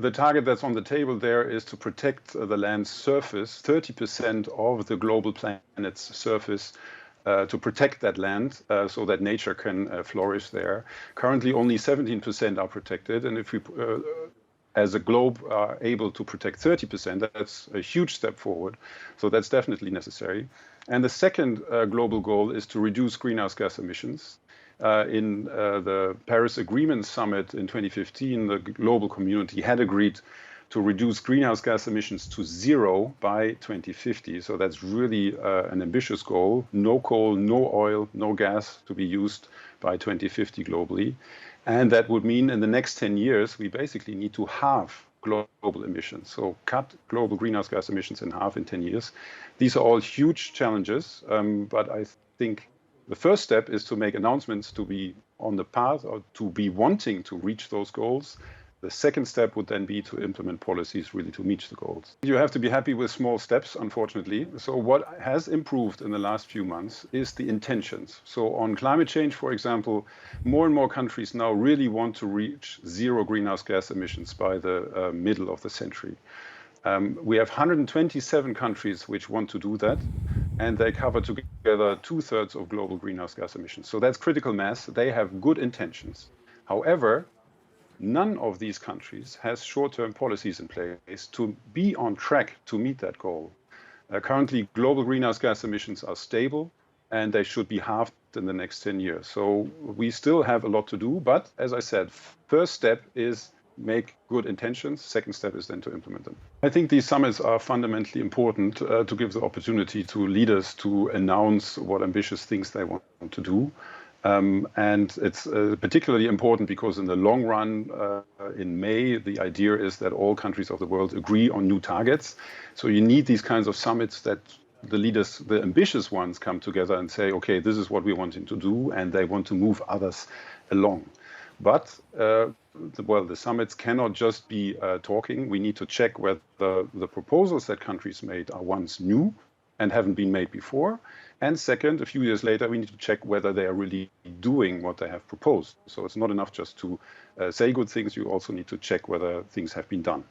the target that's on the table there is to protect the land's surface, 30% of the global planet's surface, to protect that land so that nature can flourish there. Currently, only 17% are protected, and if we, as a globe, are able to protect 30%, that's a huge step forward. So that's definitely necessary. And the second global goal is to reduce greenhouse gas emissions. In the Paris Agreement Summit in 2015, the global community had agreed to reduce greenhouse gas emissions to 0 by 2050. So that's really an ambitious goal. No coal, no oil, no gas to be used by 2050 globally. And that would mean in the next 10 years, we basically need to halve global emissions. So cut global greenhouse gas emissions in half in 10 years. These are all huge challenges, but I think the first step is to make announcements to be on the path or to be wanting to reach those goals. The second step would then be to implement policies really to meet the goals. You have to be happy with small steps, unfortunately. So what has improved in the last few months is the intentions. So on climate change, for example, more and more countries now really want to reach 0 greenhouse gas emissions by the middle of the century. We have 127 countries which want to do that, and they cover together 2/3 of global greenhouse gas emissions. So that's critical mass. They have good intentions. However, none of these countries has short-term policies in place to be on track to meet that goal. Currently, global greenhouse gas emissions are stable, and they should be halved in the next 10 years. So we still have a lot to do, but as I said, first step is make good intentions. Second step is then to implement them. I think these summits are fundamentally important to give the opportunity to leaders to announce what ambitious things they want to do. And it's particularly important because in the long run, in May, the idea is that all countries of the world agree on new targets. So you need these kinds of summits that the leaders, the ambitious ones, come together and say, okay, this is what we're wanting to do, and they want to move others along. But the summits cannot just be talking. We need to check whether the proposals that countries made are ones new and haven't been made before. And second, a few years later, we need to check whether they are really doing what they have proposed. So it's not enough just to say good things. You also need to check whether things have been done.